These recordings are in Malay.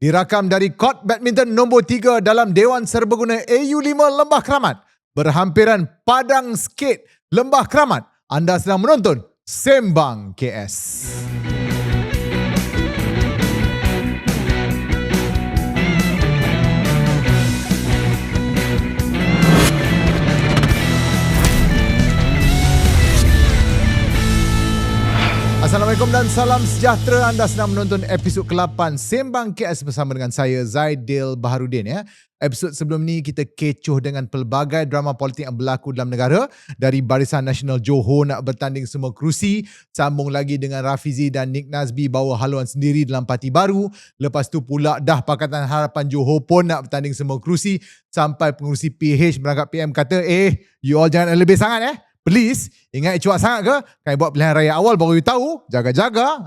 Dirakam dari kort badminton nombor 3 dalam Dewan Serbaguna AU5 Lembah Keramat. Berhampiran padang skate Lembah Keramat. Anda sedang menonton Sembang KS. Assalamualaikum dan salam sejahtera. Anda sedang menonton episod ke-8 Sembang KS bersama dengan saya Zaidil Baharudin. Episod sebelum ni kita kecoh dengan pelbagai drama politik yang berlaku dalam negara. Dari Barisan Nasional Johor nak bertanding semua kerusi, sambung lagi dengan Rafizi dan Nick Nazbi bawa haluan sendiri dalam parti baru. Lepas tu pula dah Pakatan Harapan Johor pun nak bertanding semua kerusi, sampai pengurusi PH merangkap PM kata, you all jangan lebih sangat Please, ingat cuak sangat ke? Kan buat pilihan raya awal baru you tahu. Jaga-jaga.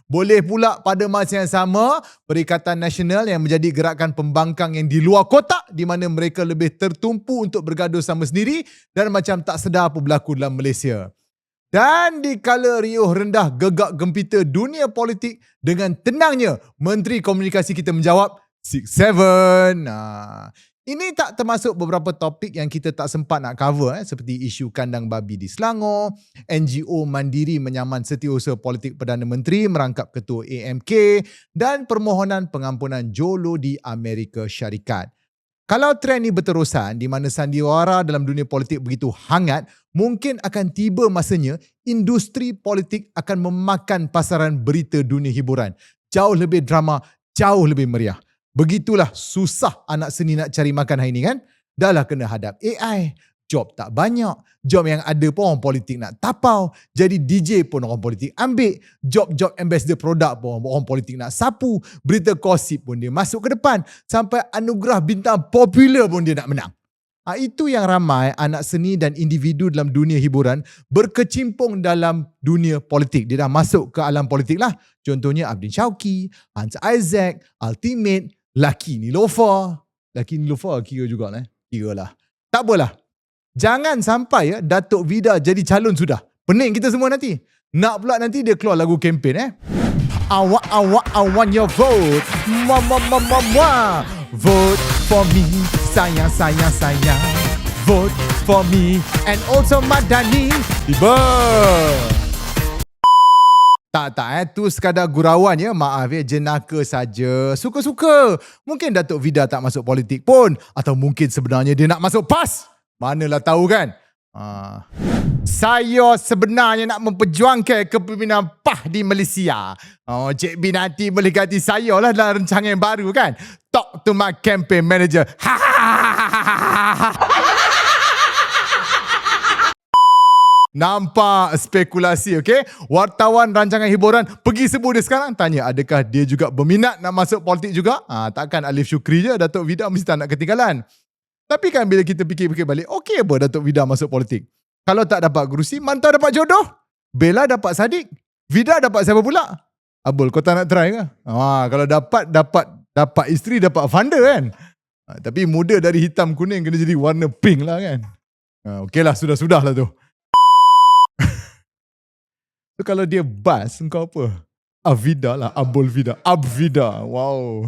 Boleh pula pada masa yang sama, Perikatan Nasional yang menjadi gerakan pembangkang yang di luar kotak, di mana mereka lebih tertumpu untuk bergaduh sama sendiri dan macam tak sedar apa berlaku dalam Malaysia. Dan di kala riuh rendah gegak gempita dunia politik, dengan tenangnya Menteri Komunikasi kita menjawab 6-7. Ini tak termasuk beberapa topik yang kita tak sempat nak cover seperti isu kandang babi di Selangor, NGO Mandiri menyaman setiausaha politik Perdana Menteri merangkap ketua AMK dan permohonan pengampunan Jolo di Amerika Syarikat. Kalau trend ini berterusan di mana sandiwara dalam dunia politik begitu hangat, mungkin akan tiba masanya industri politik akan memakan pasaran berita dunia hiburan. Jauh lebih drama, jauh lebih meriah. Begitulah susah anak seni nak cari makan hari ni kan. Dah lah kena hadap AI. Job tak banyak. Job yang ada pun orang politik nak tapau. Jadi DJ pun orang politik ambil. Job-job ambassador produk pun orang politik nak sapu. Berita gosip pun dia masuk ke depan. Sampai anugerah bintang popular pun dia nak menang. Itu yang ramai anak seni dan individu dalam dunia hiburan berkecimpung dalam dunia politik. Dia dah masuk ke alam politik lah. Contohnya Abdin Shauki, Hans Isaac, Ultimate, Lucky Nilofer. Lucky Nilofer kira juga lah. Kira lah. Tak apalah. Jangan sampai Datuk Vida jadi calon sudah. Pening kita semua nanti. Nak pula nanti dia keluar lagu kempen Awak, I want your vote. Vote for me. Sayang. Vote for me. And also Madani. Tiba. Tak, tu sekadar gurauan maaf jenaka saja. Suka-suka. Mungkin Datuk Vida tak masuk politik pun. Atau mungkin sebenarnya dia nak masuk PAS. Manalah tahu kan. Saya sebenarnya nak memperjuangkan kepimpinan PAH di Malaysia. Cik B nanti boleh ganti saya lah dalam rancangan baru kan. Talk to my campaign manager. Nampak spekulasi, okay? Wartawan rancangan hiburan pergi sebut dia sekarang. Tanya adakah dia juga berminat nak masuk politik juga? Takkan Alif Syukri je, Datuk Vida mesti tak nak ketinggalan. Tapi kan bila kita fikir-fikir balik, okey apa Datuk Vida masuk politik? Kalau tak dapat kerusi, mantau dapat jodoh. Bella dapat Sadiq. Vida dapat siapa pula? Abul, kau tak nak try ke? Kalau dapat isteri, dapat funder kan? Tapi muda dari hitam kuning kena jadi warna pink lah kan? Okey lah, sudah-sudah lah tu. So, kalau dia bas, engkau apa? Avida lah, Abul Vida. Abvida, wow.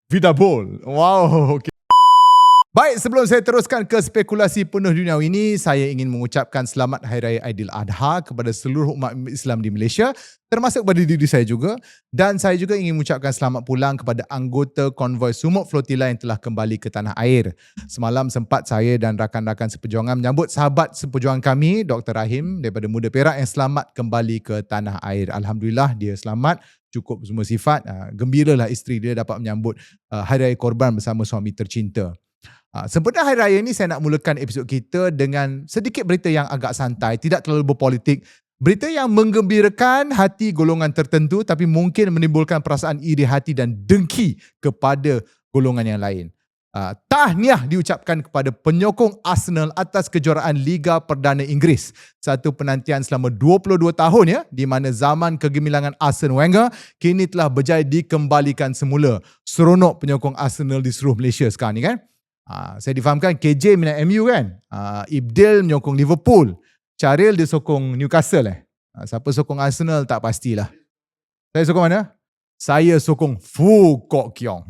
Vida Bol, wow, okey. Baik, sebelum saya teruskan ke spekulasi penuh duniawi ini, saya ingin mengucapkan selamat Hari Raya Aidiladha kepada seluruh umat Islam di Malaysia, termasuk pada diri saya juga. Dan saya juga ingin mengucapkan selamat pulang kepada anggota konvoi Sumuk Flotilla yang telah kembali ke tanah air. Semalam sempat saya dan rakan-rakan seperjuangan menyambut sahabat seperjuangan kami, Dr. Rahim daripada Muda Perak yang selamat kembali ke tanah air. Alhamdulillah dia selamat, cukup semua sifat. Gembiralah isteri dia dapat menyambut Hari Raya Korban bersama suami tercinta. Sempena Hari Raya ni saya nak mulakan episod kita dengan sedikit berita yang agak santai, tidak terlalu berpolitik. Berita yang menggembirakan hati golongan tertentu tapi mungkin menimbulkan perasaan iri hati dan dengki kepada golongan yang lain. Tahniah diucapkan kepada penyokong Arsenal atas kejuaraan Liga Perdana Inggeris. Satu penantian selama 22 tahun di mana zaman kegemilangan Arsene Wenger kini telah berjaya dikembalikan semula. Seronok penyokong Arsenal di seluruh Malaysia sekarang ni kan. Saya difahamkan KJ minat MU kan. Ibdil menyokong Liverpool. Charil dia sokong Newcastle Siapa sokong Arsenal tak pastilah. Saya sokong mana? Saya sokong Fu Kok Keong.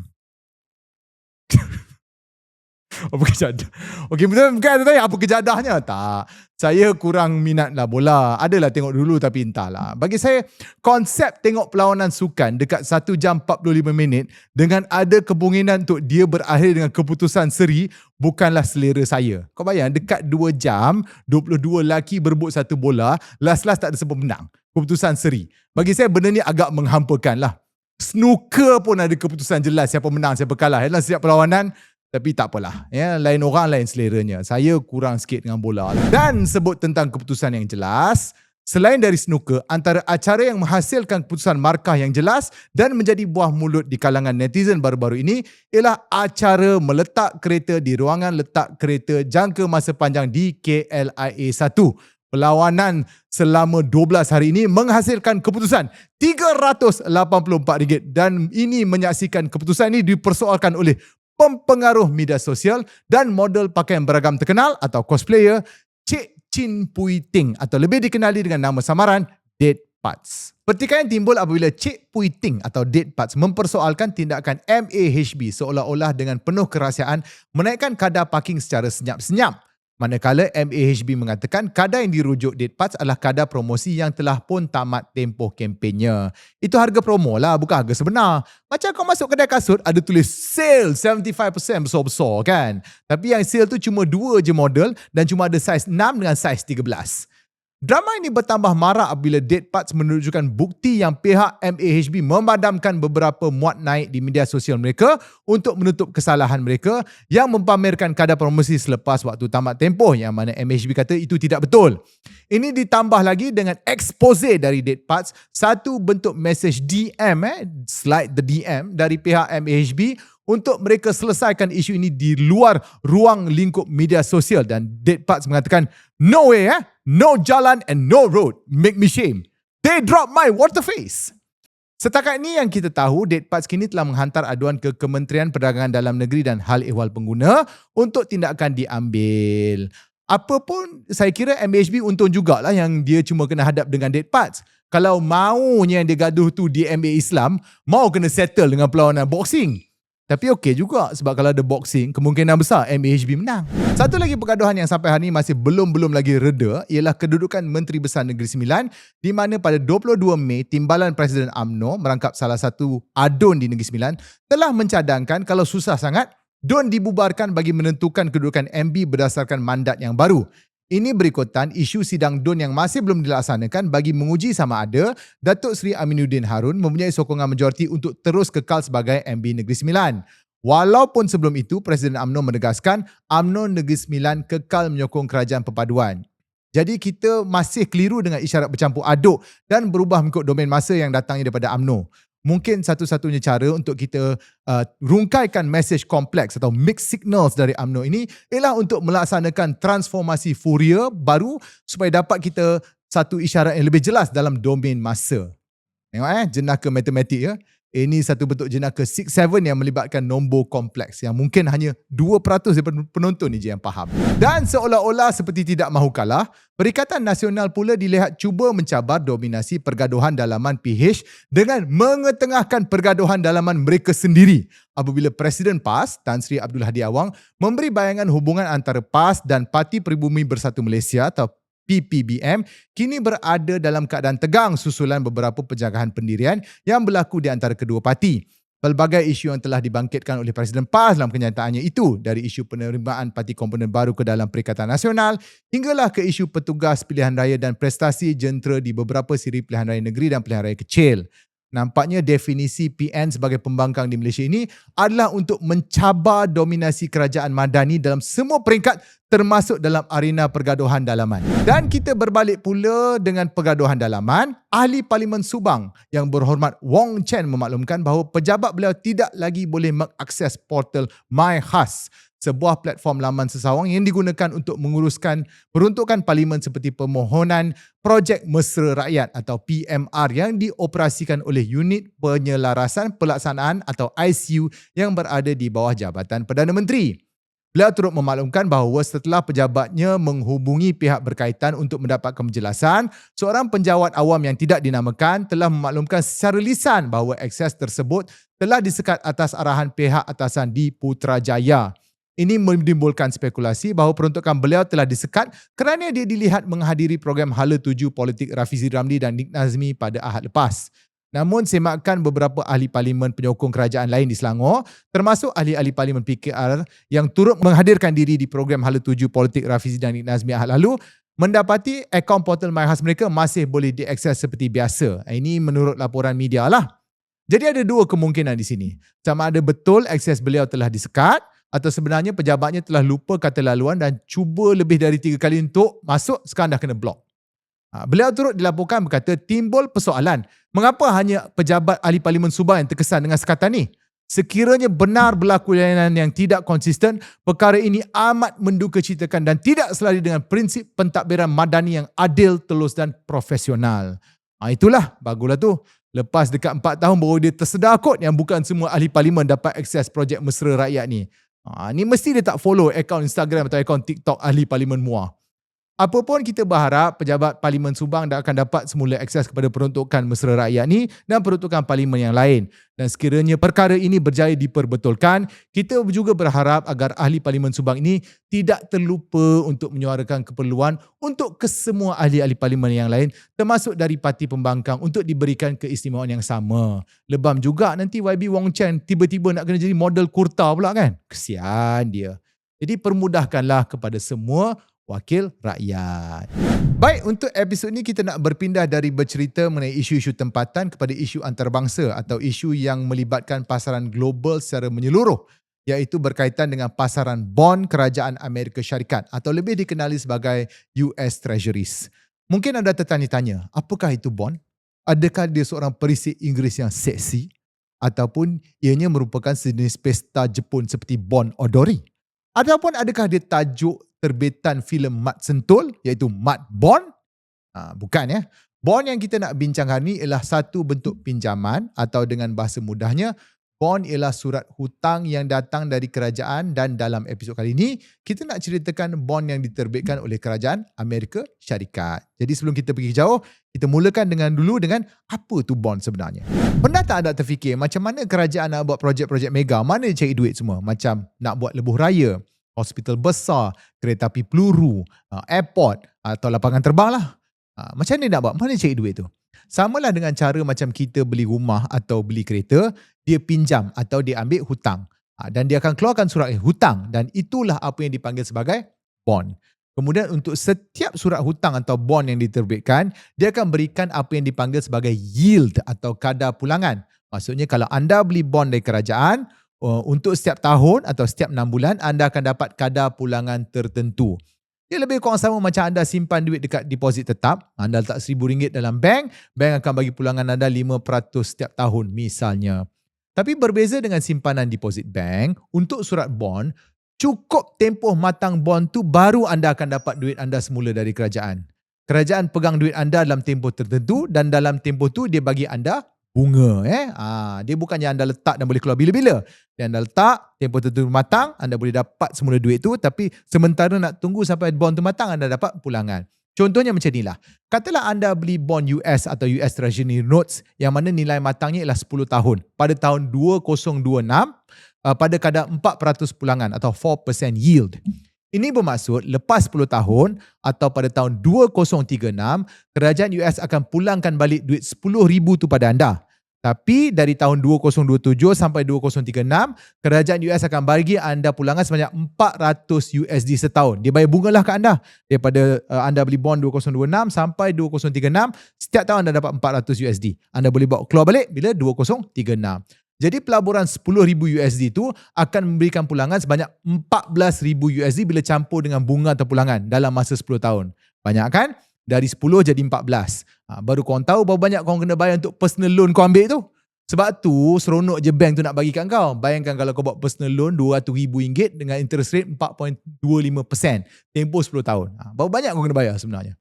Apa kejadah? Okey, bukan tanya apa kejadahnya. Tak. Saya kurang minat lah bola. Adalah tengok dulu tapi entahlah. Bagi saya, konsep tengok perlawanan sukan dekat 1 jam 45 minit dengan ada kemungkinan untuk dia berakhir dengan keputusan seri bukanlah selera saya. Kau bayang, dekat 2 jam, 22 lelaki berebut satu bola, last-last tak ada siapa menang. Keputusan seri. Bagi saya, benda ni agak menghampakan lah. Snooker pun ada keputusan jelas siapa menang, siapa kalah. Dalam setiap perlawanan, tapi tak apalah, ya, lain orang lain seleranya. Saya kurang sikit dengan bola. Dan sebut tentang keputusan yang jelas, selain dari snooker, antara acara yang menghasilkan keputusan markah yang jelas dan menjadi buah mulut di kalangan netizen baru-baru ini ialah acara meletak kereta di ruangan letak kereta jangka masa panjang di KLIA 1. Perlawanan selama 12 hari ini menghasilkan keputusan RM384 dan ini menyaksikan keputusan ini dipersoalkan oleh pempengaruh media sosial dan model pakaian beragam terkenal atau cosplayer Cik Chin Pui Ting atau lebih dikenali dengan nama samaran Dead Parts. Pertikaian timbul apabila Cik Pui Ting atau Dead Parts mempersoalkan tindakan MAHB seolah-olah dengan penuh kerahsiaan menaikkan kadar parking secara senyap-senyap. Manakala MAHB mengatakan kadar yang dirujuk Dead Parts adalah kadar promosi yang telah pun tamat tempoh kempennya. Itu harga promo lah, bukan harga sebenar. Macam kau masuk kedai kasut, ada tulis sale 75% besar-besar kan. Tapi yang sale tu cuma 2 je model dan cuma ada saiz 6 dengan saiz 13. Drama ini bertambah marak apabila Dead Parts menunjukkan bukti yang pihak MAHB memadamkan beberapa muat naik di media sosial mereka untuk menutup kesalahan mereka yang mempamerkan kadar promosi selepas waktu tamat tempoh yang mana MAHB kata itu tidak betul. Ini ditambah lagi dengan expose dari Dead Parts, satu bentuk mesej DM, slide the DM dari pihak MAHB untuk mereka selesaikan isu ini di luar ruang lingkup media sosial dan Dead Parts mengatakan, no way, no jalan and no road, make me shame. They drop my water face. Setakat ini yang kita tahu, Dead Parts kini telah menghantar aduan ke Kementerian Perdagangan Dalam Negeri dan Hal Ehwal Pengguna untuk tindakan diambil. Apapun, saya kira MAHB untung jugalah yang dia cuma kena hadap dengan Dead Parts. Kalau maunya yang dia gaduh tu DMA Islam, mau kena settle dengan perlawanan boxing. Tapi okey juga sebab kalau ada boxing, kemungkinan besar MAHB menang. Satu lagi pergaduhan yang sampai hari ini masih belum lagi reda ialah kedudukan Menteri Besar Negeri Sembilan di mana pada 22 Mei, Timbalan Presiden UMNO merangkap salah satu adun di Negeri Sembilan telah mencadangkan kalau susah sangat, DUN dibubarkan bagi menentukan kedudukan MB berdasarkan mandat yang baru. Ini berikutan isu sidang DUN yang masih belum dilaksanakan bagi menguji sama ada Datuk Seri Aminuddin Harun mempunyai sokongan majoriti untuk terus kekal sebagai MB Negeri Sembilan. Walaupun sebelum itu, Presiden UMNO menegaskan UMNO Negeri Sembilan kekal menyokong kerajaan perpaduan. Jadi kita masih keliru dengan isyarat bercampur aduk dan berubah mengikut domain masa yang datangnya daripada UMNO. Mungkin satu-satunya cara untuk kita rungkaikan mesej kompleks atau mixed signals dari UMNO ini ialah untuk melaksanakan transformasi Fourier baru supaya dapat kita satu isyarat yang lebih jelas dalam domain masa. Tengok jenaka matematik ya. Ini satu bentuk jenaka 6-7 yang melibatkan nombor kompleks yang mungkin hanya 2% daripada penonton ni je yang faham. Dan seolah-olah seperti tidak mahu kalah, Perikatan Nasional pula dilihat cuba mencabar dominasi pergaduhan dalaman PH dengan mengetengahkan pergaduhan dalaman mereka sendiri apabila Presiden PAS, Tan Sri Abdul Hadi Awang, memberi bayangan hubungan antara PAS dan Parti Pribumi Bersatu Malaysia atau PPBM kini berada dalam keadaan tegang susulan beberapa penjagahan pendirian yang berlaku di antara kedua parti. Pelbagai isu yang telah dibangkitkan oleh Presiden PAS dalam kenyataannya itu, dari isu penerimaan parti komponen baru ke dalam Perikatan Nasional hinggalah ke isu petugas pilihan raya dan prestasi jentera di beberapa siri pilihan raya negeri dan pilihan raya kecil. Nampaknya definisi PN sebagai pembangkang di Malaysia ini adalah untuk mencabar dominasi kerajaan madani dalam semua peringkat termasuk dalam arena pergaduhan dalaman. Dan kita berbalik pula dengan pergaduhan dalaman, Ahli Parlimen Subang yang berhormat Wong Chen memaklumkan bahawa pejabat beliau tidak lagi boleh mengakses portal MyHAS, sebuah platform laman sesawang yang digunakan untuk menguruskan peruntukan parlimen seperti permohonan Projek Mesra Rakyat atau PMR yang dioperasikan oleh Unit Penyelarasan Pelaksanaan atau ICU yang berada di bawah Jabatan Perdana Menteri. Beliau turut memaklumkan bahawa setelah pejabatnya menghubungi pihak berkaitan untuk mendapatkan penjelasan, seorang penjawat awam yang tidak dinamakan telah memaklumkan secara lisan bahawa akses tersebut telah disekat atas arahan pihak atasan di Putrajaya. Ini menimbulkan spekulasi bahawa peruntukan beliau telah disekat kerana dia dilihat menghadiri program Hala 7 Politik Rafizi Ramli dan Nik Nazmi pada Ahad lepas. Namun semakan beberapa ahli parlimen penyokong kerajaan lain di Selangor, termasuk ahli-ahli parlimen PKR yang turut menghadirkan diri di program Hala 7 Politik Rafizi dan Nik Nazmi Ahad lalu, mendapati akaun portal MyHas mereka masih boleh diakses seperti biasa. Ini menurut laporan media lah. Jadi ada dua kemungkinan di sini. Sama ada betul akses beliau telah disekat atau sebenarnya pejabatnya telah lupa kata laluan dan cuba lebih dari 3 kali untuk masuk, sekarang dah kena blok. Beliau turut dilaporkan berkata timbul persoalan, mengapa hanya pejabat ahli parlimen Subang yang terkesan dengan sekatan ni? Sekiranya benar berlaku layanan yang tidak konsisten, perkara ini amat mendukacitakan dan tidak selari dengan prinsip pentadbiran madani yang adil, telus dan profesional. Itulah, baguslah tu. Lepas dekat 4 tahun baru dia tersedar kot yang bukan semua ahli parlimen dapat akses projek mesra rakyat ni. Ni mesti dia tak follow akaun Instagram atau akaun TikTok ahli parlimen MUA. Apapun kita berharap pejabat Parlimen Subang akan dapat semula akses kepada peruntukan mesra rakyat ni dan peruntukan parlimen yang lain. Dan sekiranya perkara ini berjaya diperbetulkan, kita juga berharap agar ahli Parlimen Subang ini tidak terlupa untuk menyuarakan keperluan untuk kesemua ahli-ahli parlimen yang lain termasuk dari parti pembangkang untuk diberikan keistimewaan yang sama. Lebam juga nanti YB Wong Chen tiba-tiba nak kena jadi model kurta pula kan? Kesian dia. Jadi permudahkanlah kepada semua wakil rakyat. Baik, untuk episod ni kita nak berpindah dari bercerita mengenai isu-isu tempatan kepada isu antarabangsa atau isu yang melibatkan pasaran global secara menyeluruh, iaitu berkaitan dengan pasaran bond kerajaan Amerika Syarikat atau lebih dikenali sebagai US Treasuries. Mungkin anda tertanya-tanya, apakah itu bond? Adakah dia seorang perisik Inggeris yang seksi? Ataupun ianya merupakan sejenis pesta Jepun seperti Bond Odori? Ataupun adakah dia tajuk terbitan filem Mat Sentul iaitu Mat Bond? Bukan ya. Bond yang kita nak bincang hari ini ialah satu bentuk pinjaman atau dengan bahasa mudahnya, bond ialah surat hutang yang datang dari kerajaan dan dalam episod kali ini, kita nak ceritakan bond yang diterbitkan oleh kerajaan Amerika Syarikat. Jadi sebelum kita pergi jauh, kita mulakan dulu dengan apa tu bond sebenarnya. Pernah tak anda terfikir macam mana kerajaan nak buat projek-projek mega, mana dia cari duit semua? Macam nak buat lebuh raya, hospital besar, kereta api peluru, airport atau lapangan terbang lah. Macam mana nak buat? Mana cari duit tu? Samalah dengan cara macam kita beli rumah atau beli kereta, dia pinjam atau dia ambil hutang. Dan dia akan keluarkan surat hutang dan itulah apa yang dipanggil sebagai bond. Kemudian untuk setiap surat hutang atau bond yang diterbitkan, dia akan berikan apa yang dipanggil sebagai yield atau kadar pulangan. Maksudnya kalau anda beli bond dari kerajaan, untuk setiap tahun atau setiap 6 bulan, anda akan dapat kadar pulangan tertentu. Dia lebih kurang sama macam anda simpan duit dekat deposit tetap. Anda letak RM1,000 dalam bank akan bagi pulangan anda 5% setiap tahun misalnya. Tapi berbeza dengan simpanan deposit bank, untuk surat bond, cukup tempoh matang bond tu baru anda akan dapat duit anda semula dari kerajaan. Kerajaan pegang duit anda dalam tempoh tertentu dan dalam tempoh tu dia bagi anda bunga. Dia bukannya anda letak dan boleh keluar bila-bila. Dia anda letak, tempoh tertentu matang, anda boleh dapat semula duit tu, tapi sementara nak tunggu sampai bond tu matang, anda dapat pulangan. Contohnya macam inilah. Katalah anda beli bond US atau US Treasury Notes yang mana nilai matangnya ialah 10 tahun. Pada tahun 2026, pada kadar 4% pulangan atau 4% yield. Ini bermaksud lepas 10 tahun atau pada tahun 2036, kerajaan US akan pulangkan balik duit RM10,000 tu pada anda. Tapi dari tahun 2027 sampai 2036, kerajaan US akan bagi anda pulangan sebanyak $400 setahun. Dia bayar bunga lah ke anda. Daripada anda beli bond 2026 sampai 2036, setiap tahun anda dapat $400. Anda boleh bawa keluar balik bila 2036. Jadi pelaburan $10,000 tu akan memberikan pulangan sebanyak $14,000 bila campur dengan bunga atau pulangan dalam masa 10 tahun. Banyak kan? Dari 10 jadi 14. Baru korang tahu berapa banyak korang kena bayar untuk personal loan kau ambil tu. Sebab tu seronok je bank tu nak bagi kat kau. Bayangkan kalau kau buat personal loan RM200,000 dengan interest rate 4.25%. Tempoh 10 tahun. Berapa banyak kau kena bayar sebenarnya?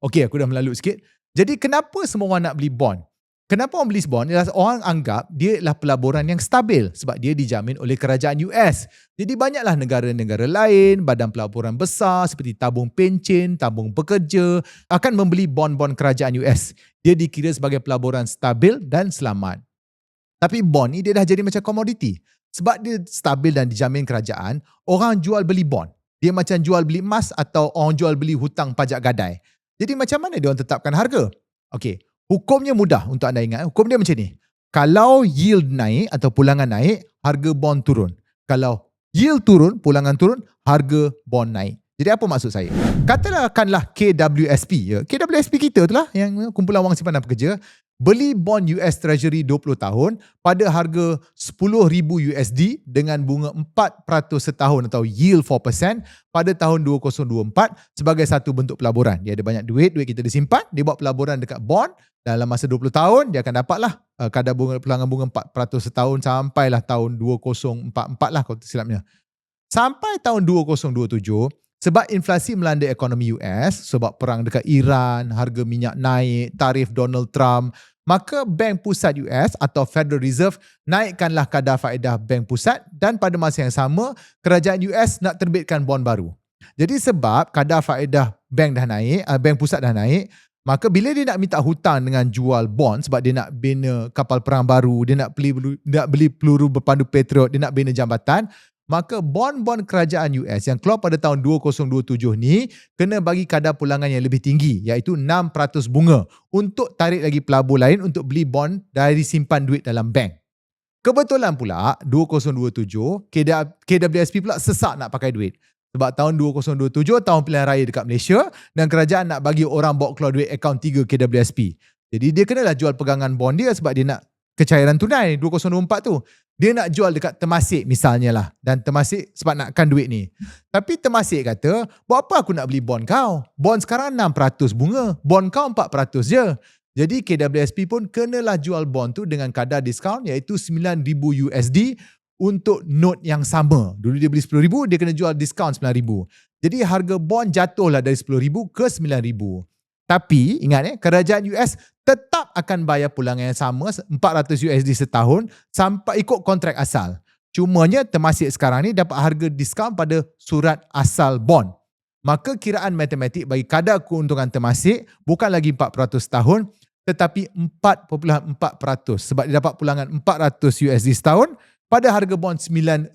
Okey, aku dah melalut sikit. Jadi kenapa semua orang nak beli bond? Kenapa orang beli bond ialah orang anggap dia adalah pelaburan yang stabil sebab dia dijamin oleh kerajaan US. Jadi banyaklah negara-negara lain, badan pelaburan besar seperti tabung pencen, tabung pekerja akan membeli bond-bond kerajaan US. Dia dikira sebagai pelaburan stabil dan selamat. Tapi bond ni dia dah jadi macam komoditi. Sebab dia stabil dan dijamin kerajaan, orang jual beli bond. Dia macam jual beli emas atau orang jual beli hutang pajak gadai. Jadi macam mana dia orang tetapkan harga? Okey, hukumnya mudah untuk anda ingat. Hukum dia macam ni. Kalau yield naik atau pulangan naik, harga bond turun. Kalau yield turun, pulangan turun, harga bond naik. Jadi apa maksud saya? Katakanlah KWSP. Ya. KWSP kita tu lah yang kumpulan wang simpanan pekerja beli bond US Treasury 20 tahun pada harga $10,000 USD dengan bunga 4% setahun atau yield 4% pada tahun 2024 sebagai satu bentuk pelaburan. Dia ada banyak duit kita disimpan, dia buat pelaburan dekat bond dalam masa 20 tahun, dia akan dapatlah kadar bunga pulangan bunga 4% setahun sampailah tahun 2044 lah kalau silapnya. Sampai tahun 2027, sebab inflasi melanda ekonomi US, sebab perang dekat Iran, harga minyak naik, tarif Donald Trump, maka Bank Pusat US atau Federal Reserve naikkanlah kadar faedah Bank Pusat dan pada masa yang sama, kerajaan US nak terbitkan bond baru. Jadi sebab kadar faedah bank dah naik, Bank Pusat dah naik, maka bila dia nak minta hutang dengan jual bond sebab dia nak bina kapal perang baru, dia nak beli peluru berpandu Patriot, dia nak bina jambatan, maka bond-bond kerajaan US yang keluar pada tahun 2027 ni kena bagi kadar pulangan yang lebih tinggi iaitu 6% bunga untuk tarik lagi pelabur lain untuk beli bond dari simpan duit dalam bank. Kebetulan pula 2027 KWSP pula sesak nak pakai duit. Sebab tahun 2027 tahun pilihan raya dekat Malaysia dan kerajaan nak bagi orang bawa keluar duit akaun 3 KWSP. Jadi dia kenalah jual pegangan bond dia sebab dia nak kecairan tunai 2024 tu. Dia nak jual dekat Temasek misalnya lah. Dan Temasek sebab nakkan duit ni. Tapi Temasek kata, buat apa aku nak beli bond kau? Bond sekarang 6% bunga. Bond kau 4% je. Jadi KWSP pun kenalah jual bond tu dengan kadar diskaun iaitu $9,000 USD untuk note yang sama. Dulu dia beli $10,000, dia kena jual diskaun $9,000. Jadi harga bond jatuhlah dari $10,000 ke $9,000. Tapi ingat kerajaan US tetap akan bayar pulangan yang sama 400 USD setahun sampai ikut kontrak asal. Cumanya Temasek sekarang ni dapat harga diskaun pada surat asal bond. Maka kiraan matematik bagi kadar keuntungan Temasek bukan lagi 4% setahun tetapi 4.4% sebab dia dapat pulangan 400 USD setahun pada harga bond 9,000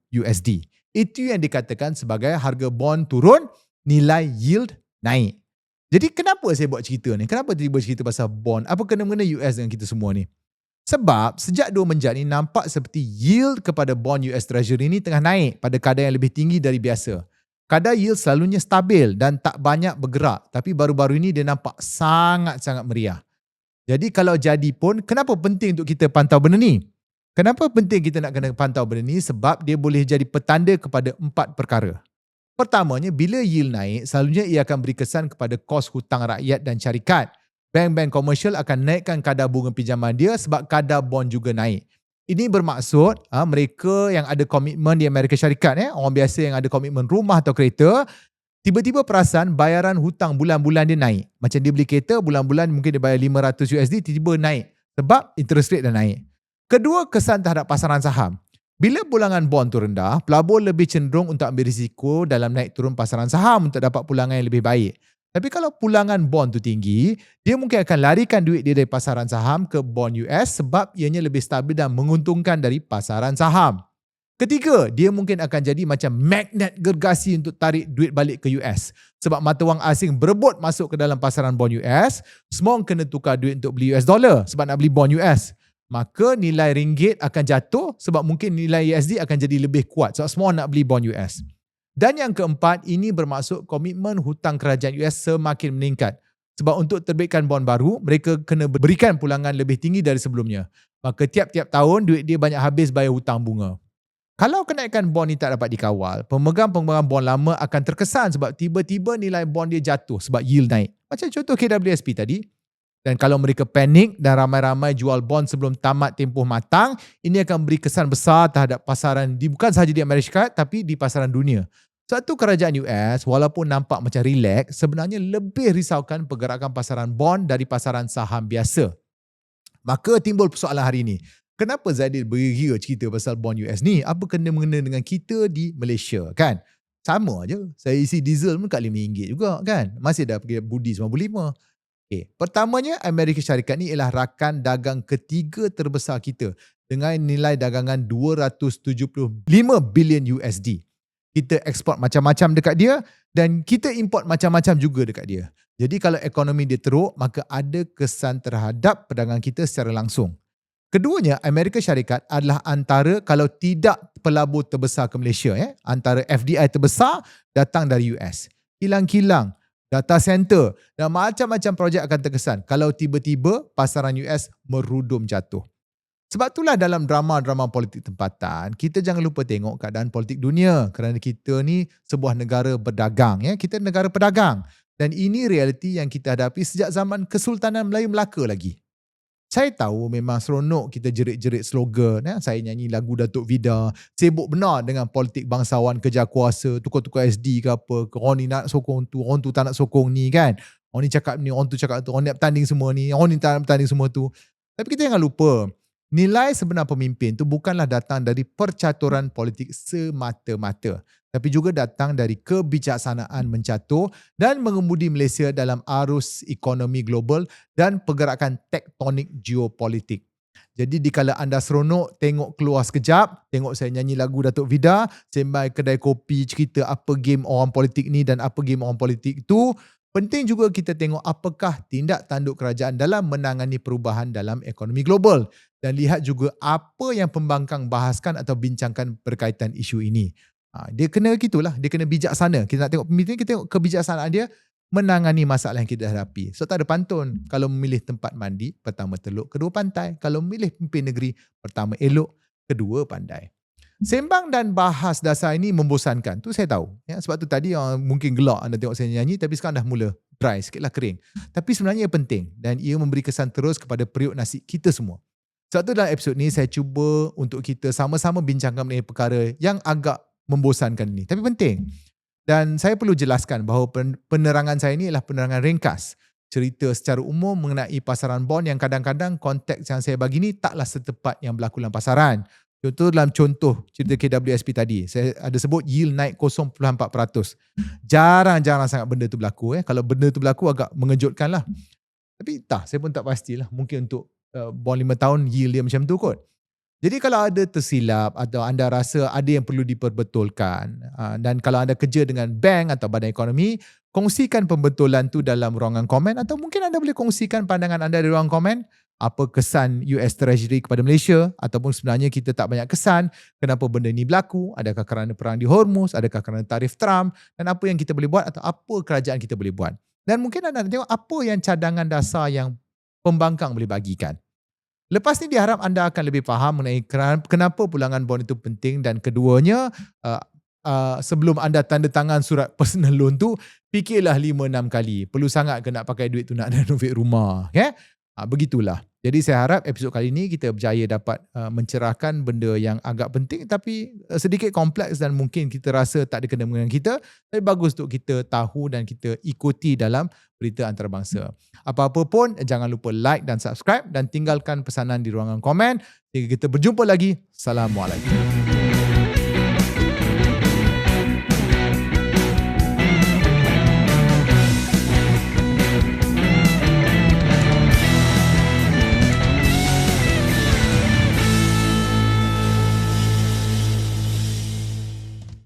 USD. Itu yang dikatakan sebagai harga bond turun, nilai yield naik. Jadi kenapa saya buat cerita ni? Kenapa tiba-tiba cerita pasal bond? Apa kena-mengena US dengan kita semua ni? Sebab sejak 2 menjat ni nampak seperti yield kepada bond US Treasury ni tengah naik pada kadar yang lebih tinggi dari biasa. Kadar yield selalunya stabil dan tak banyak bergerak. Tapi baru-baru ini dia nampak sangat-sangat meriah. Jadi kalau jadi pun, kenapa penting untuk kita pantau benda ni? Kenapa penting kita nak kena pantau benda ni? Sebab dia boleh jadi petanda kepada 4 perkara. Pertamanya, bila yield naik, selalunya ia akan beri kesan kepada kos hutang rakyat dan syarikat. Bank-bank komersial akan naikkan kadar bunga pinjaman dia sebab kadar bond juga naik. Ini bermaksud mereka yang ada komitmen di Amerika Syarikat, orang biasa yang ada komitmen rumah atau kereta, tiba-tiba perasan bayaran hutang bulan-bulan dia naik. Macam dia beli kereta, bulan-bulan mungkin dia bayar 500 USD, tiba-tiba naik. Sebab interest rate dah naik. Kedua, kesan terhadap pasaran saham. Bila pulangan bond tu rendah, pelabur lebih cenderung untuk ambil risiko dalam naik turun pasaran saham untuk dapat pulangan yang lebih baik. Tapi kalau pulangan bond tu tinggi, dia mungkin akan larikan duit dia dari pasaran saham ke bond US sebab ianya lebih stabil dan menguntungkan dari pasaran saham. Ketiga, dia mungkin akan jadi macam magnet gergasi untuk tarik duit balik ke US. Sebab mata wang asing berebut masuk ke dalam pasaran bond US, semua orang kena tukar duit untuk beli US dollar sebab nak beli bond US. Maka nilai ringgit akan jatuh sebab mungkin nilai USD akan jadi lebih kuat sebab semua nak beli bond US. Dan yang keempat, ini bermaksud komitmen hutang kerajaan US semakin meningkat. Sebab untuk terbitkan bond baru, mereka kena berikan pulangan lebih tinggi dari sebelumnya. Maka tiap-tiap tahun, duit dia banyak habis bayar hutang bunga. Kalau kenaikan bond ni tak dapat dikawal, pemegang-pemegang bond lama akan terkesan sebab tiba-tiba nilai bond dia jatuh sebab yield naik. Macam contoh KWSP tadi. Dan kalau mereka panik dan ramai-ramai jual bond sebelum tamat tempoh matang, ini akan beri kesan besar terhadap pasaran bukan sahaja di Amerika Syarikat tapi di pasaran dunia. Satu kerajaan US, walaupun nampak macam relax, sebenarnya lebih risaukan pergerakan pasaran bond dari pasaran saham biasa. Maka timbul persoalan hari ini. Kenapa Zaidil beria cerita pasal bond US ni? Apa kena-mengena dengan kita di Malaysia, kan? Sama aja. Saya isi diesel pun kat RM5 juga, kan? Masih dah pergi budi 95. Okay. Pertamanya, Amerika Syarikat ni ialah rakan dagang ketiga terbesar kita dengan nilai dagangan 275 bilion USD. Kita ekspor macam-macam dekat dia dan kita import macam-macam juga dekat dia. Jadi kalau ekonomi dia teruk, maka ada kesan terhadap perdagangan kita secara langsung. Keduanya, Amerika Syarikat adalah antara, kalau tidak pelabur terbesar ke Malaysia, antara FDI terbesar datang dari US. Kilang-kilang, data center dan macam-macam projek akan terkesan kalau tiba-tiba pasaran US merudum jatuh. Sebab itulah dalam drama-drama politik tempatan, kita jangan lupa tengok keadaan politik dunia kerana kita ni sebuah negara berdagang. Kita negara pedagang. Dan ini realiti yang kita hadapi sejak zaman Kesultanan Melayu Melaka lagi. Saya tahu memang seronok kita jerit-jerit slogan. Saya nyanyi lagu Datuk Vida. Sibuk benar dengan politik bangsawan kejar kuasa. Tukar-tukar SD ke apa. Orang ni nak sokong tu. Orang tu tak nak sokong ni, kan. Orang ni cakap ni. Orang tu cakap tu. Orang ni nak bertanding semua ni. Orang ni tak nak bertanding semua tu. Tapi kita jangan lupa. Nilai sebenar pemimpin tu bukanlah datang dari percaturan politik semata-mata. Tapi juga datang dari kebijaksanaan mencatur dan mengemudi Malaysia dalam arus ekonomi global dan pergerakan tektonik geopolitik. Jadi dikala anda seronok tengok keluar sekejap, tengok saya nyanyi lagu Datuk Vida, sembang kedai kopi cerita apa game orang politik ni dan apa game orang politik tu, penting juga kita tengok apakah tindak tanduk kerajaan dalam menangani perubahan dalam ekonomi global dan lihat juga apa yang pembangkang bahaskan atau bincangkan berkaitan isu ini. Dia kena gitulah, dia kena bijaksana. Kita nak tengok pemimpin, kita tengok kebijaksanaan dia menangani masalah yang kita hadapi. So tak ada pantun. Kalau memilih tempat mandi, pertama teluk, kedua pantai. Kalau memilih pemimpin negeri, pertama elok, kedua pandai. Sembang dan bahas dasar ini membosankan. Tu saya tahu. Sebab tu tadi mungkin gelak anda tengok saya nyanyi, tapi sekarang dah mula dry sikitlah, kering. Tapi sebenarnya ia penting dan ia memberi kesan terus kepada periuk nasi kita semua. Sebab tu dalam episod ni saya cuba untuk kita sama-sama bincangkan mengenai perkara yang agak membosankan ini, tapi penting. Dan saya perlu jelaskan bahawa penerangan saya ini adalah penerangan ringkas. Cerita secara umum mengenai pasaran bond yang kadang-kadang konteks yang saya bagi ni taklah setepat yang berlaku dalam pasaran. Dalam contoh cerita KWSP tadi, saya ada sebut yield naik 0.4%. Jarang-jarang sangat benda tu berlaku. Kalau benda tu berlaku agak mengejutkan lah. Tapi saya pun tak pastilah. Mungkin untuk bond 5 tahun yield dia macam tu kot. Jadi kalau ada tersilap atau anda rasa ada yang perlu diperbetulkan dan kalau anda kerja dengan bank atau badan ekonomi, kongsikan pembetulan tu dalam ruangan komen atau mungkin anda boleh kongsikan pandangan anda di ruangan komen. Apa kesan US Treasury kepada Malaysia ataupun sebenarnya kita tak banyak kesan, kenapa benda ni berlaku, adakah kerana perang di Hormuz, adakah kerana tarif Trump dan apa yang kita boleh buat atau apa kerajaan kita boleh buat. Dan mungkin anda nak tengok apa yang cadangan dasar yang pembangkang boleh bagikan. Lepas ni diharap anda akan lebih faham mengenai kenapa pulangan bond itu penting dan keduanya sebelum anda tanda tangan surat personal loan tu, fikirlah 5-6 kali. Perlu sangat ke nak pakai duit tu nak renovate rumah. Begitulah. Jadi saya harap episod kali ini kita berjaya dapat mencerahkan benda yang agak penting tapi sedikit kompleks dan mungkin kita rasa tak ada kena dengan kita. Tapi bagus untuk kita tahu dan kita ikuti dalam berita antarabangsa. Apa-apa pun jangan lupa like dan subscribe dan tinggalkan pesanan di ruangan komen. Hingga kita berjumpa lagi. Assalamualaikum.